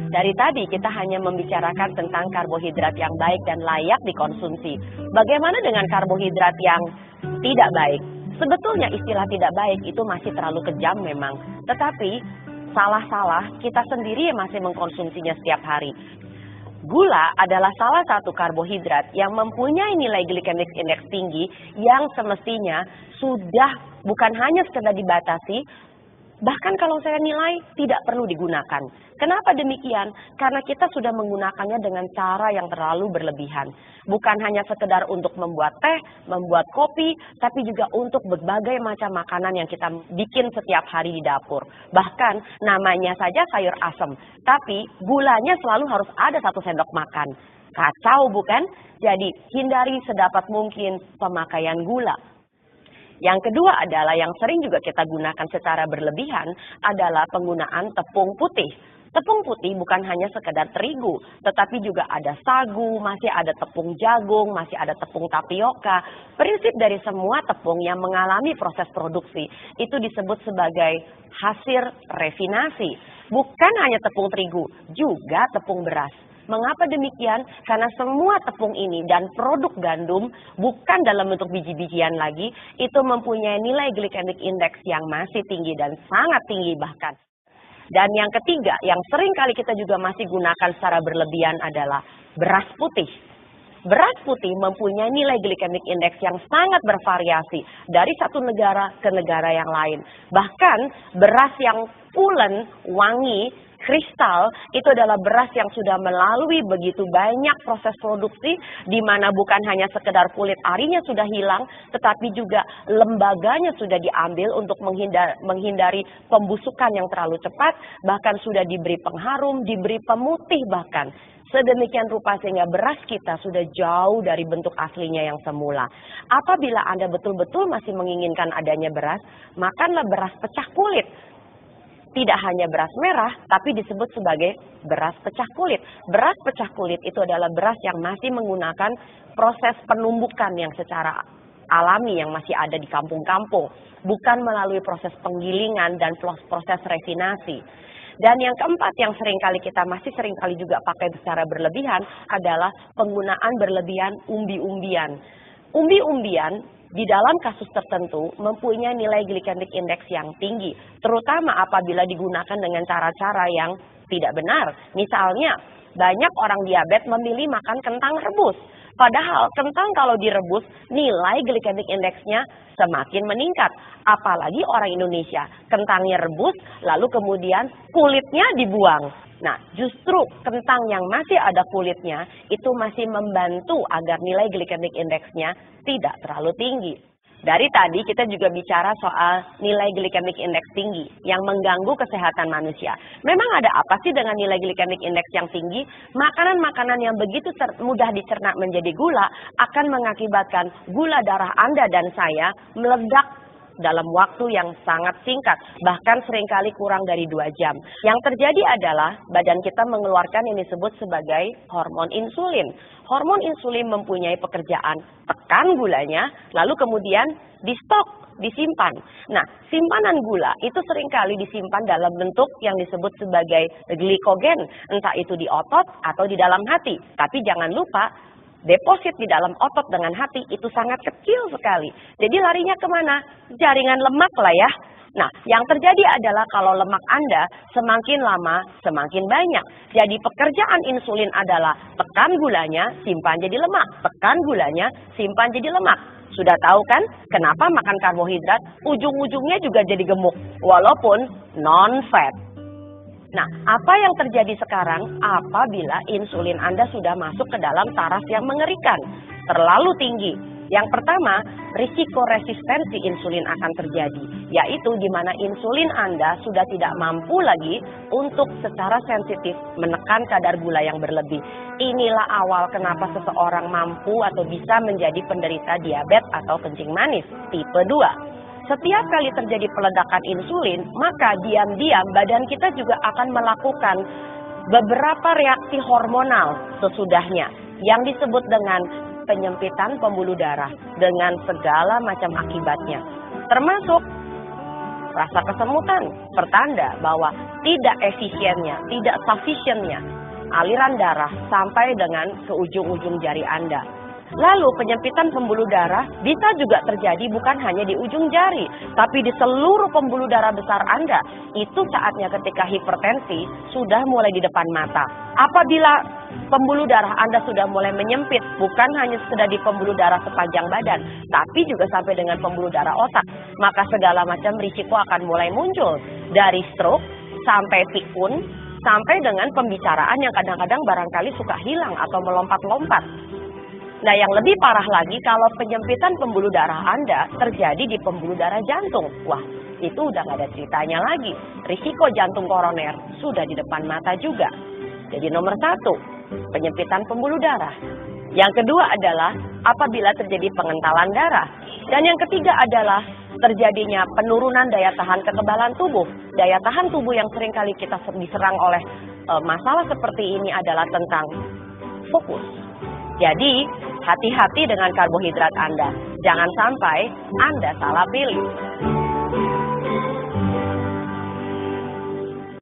Dari tadi kita hanya membicarakan tentang karbohidrat yang baik dan layak dikonsumsi. Bagaimana dengan karbohidrat yang tidak baik? Sebetulnya istilah tidak baik itu masih terlalu kejam memang. Tetapi salah-salah kita sendiri yang masih mengkonsumsinya setiap hari. Gula adalah salah satu karbohidrat yang mempunyai nilai glycemic index tinggi yang semestinya sudah bukan hanya sekedar dibatasi, bahkan kalau saya nilai tidak perlu digunakan. Kenapa demikian? Karena kita sudah menggunakannya dengan cara yang terlalu berlebihan. Bukan hanya sekedar untuk membuat teh, membuat kopi, tapi juga untuk berbagai macam makanan yang kita bikin setiap hari di dapur. Bahkan namanya saja sayur asem, tapi gulanya selalu harus ada 1 sendok makan. Kacau bukan? Jadi hindari sedapat mungkin pemakaian gula. Yang kedua adalah yang sering juga kita gunakan secara berlebihan adalah penggunaan tepung putih. Tepung putih bukan hanya sekedar terigu, tetapi juga ada sagu, masih ada tepung jagung, masih ada tepung tapioka. Prinsip dari semua tepung yang mengalami proses produksi itu disebut sebagai hasil refinasi. Bukan hanya tepung terigu, juga tepung beras. Mengapa demikian? Karena semua tepung ini dan produk gandum bukan dalam bentuk biji-bijian lagi, itu mempunyai nilai glycemic index yang masih tinggi dan sangat tinggi bahkan. Dan yang ketiga, yang sering kali kita juga masih gunakan secara berlebihan adalah beras putih. Beras putih mempunyai nilai glycemic index yang sangat bervariasi dari satu negara ke negara yang lain. Bahkan beras yang pulen, wangi, kristal itu adalah beras yang sudah melalui begitu banyak proses produksi, di mana bukan hanya sekedar kulit arinya sudah hilang, tetapi juga lembaganya sudah diambil untuk menghindari pembusukan yang terlalu cepat, bahkan sudah diberi pengharum, diberi pemutih bahkan. Sedemikian rupa sehingga beras kita sudah jauh dari bentuk aslinya yang semula. Apabila Anda betul-betul masih menginginkan adanya beras, makanlah beras pecah kulit. Tidak hanya beras merah, tapi disebut sebagai beras pecah kulit. Beras pecah kulit itu adalah beras yang masih menggunakan proses penumbukan yang secara alami yang masih ada di kampung-kampung. Bukan melalui proses penggilingan dan proses refinasi. Dan yang keempat yang kita masih seringkali juga pakai secara berlebihan adalah penggunaan berlebihan umbi-umbian. Umbi-umbian di dalam kasus tertentu mempunyai nilai glycemic index yang tinggi, terutama apabila digunakan dengan cara-cara yang tidak benar. Misalnya, banyak orang diabetes memilih makan kentang rebus. Padahal kentang kalau direbus, nilai glycemic index-nya semakin meningkat. Apalagi orang Indonesia, kentangnya rebus, lalu kemudian kulitnya dibuang. Nah, justru kentang yang masih ada kulitnya itu masih membantu agar nilai glycemic index-nya tidak terlalu tinggi. Dari tadi kita juga bicara soal nilai glycemic index tinggi yang mengganggu kesehatan manusia. Memang ada apa sih dengan nilai glycemic index yang tinggi? Makanan-makanan yang begitu mudah dicerna menjadi gula akan mengakibatkan gula darah Anda dan saya meledak dalam waktu yang sangat singkat, bahkan seringkali kurang dari 2 jam. Yang terjadi adalah badan kita mengeluarkan yang disebut sebagai hormon insulin. Hormon insulin mempunyai pekerjaan tekan gulanya, lalu kemudian di stok, disimpan. Nah, simpanan gula itu seringkali disimpan dalam bentuk yang disebut sebagai glikogen, entah itu di otot atau di dalam hati. Tapi jangan lupa, deposit di dalam otot dengan hati itu sangat kecil sekali. Jadi larinya kemana? Jaringan lemak lah ya. Nah, yang terjadi adalah kalau lemak Anda semakin lama semakin banyak. Jadi pekerjaan insulin adalah tekan gulanya, simpan jadi lemak. Tekan gulanya, simpan jadi lemak. Sudah tahu kan kenapa makan karbohidrat ujung-ujungnya juga jadi gemuk, walaupun non-fat. Nah, apa yang terjadi sekarang apabila insulin Anda sudah masuk ke dalam taraf yang mengerikan, terlalu tinggi? Yang pertama, risiko resistensi insulin akan terjadi, yaitu di mana insulin Anda sudah tidak mampu lagi untuk secara sensitif menekan kadar gula yang berlebih. Inilah awal kenapa seseorang mampu atau bisa menjadi penderita diabetes atau kencing manis tipe 2. Setiap kali terjadi peledakan insulin, maka diam-diam badan kita juga akan melakukan beberapa reaksi hormonal sesudahnya yang disebut dengan penyempitan pembuluh darah dengan segala macam akibatnya. Termasuk Rasa kesemutan pertanda bahwa tidak efisiennya, tidak sufficientnya aliran darah sampai dengan ke ujung-ujung jari Anda. Lalu penyempitan pembuluh darah bisa juga terjadi bukan hanya di ujung jari, tapi di seluruh pembuluh darah besar Anda. Itu saatnya ketika hipertensi sudah mulai di depan mata. Apabila pembuluh darah Anda sudah mulai menyempit, bukan hanya sekedar di pembuluh darah sepanjang badan, tapi juga sampai dengan pembuluh darah otak, maka segala macam risiko akan mulai muncul. Dari stroke sampai pikun, sampai dengan pembicaraan yang kadang-kadang barangkali suka hilang atau melompat-lompat. Nah, yang lebih parah lagi kalau penyempitan pembuluh darah Anda terjadi di pembuluh darah jantung. Wah, itu udah nggak ada ceritanya lagi. Risiko jantung koroner sudah di depan mata juga. Jadi nomor 1, penyempitan pembuluh darah. Yang kedua adalah apabila terjadi pengentalan darah. Dan yang ketiga adalah terjadinya penurunan daya tahan kekebalan tubuh. Daya tahan tubuh yang seringkali kita diserang oleh masalah seperti ini adalah tentang fokus. Jadi, hati-hati dengan karbohidrat Anda. Jangan sampai Anda salah pilih.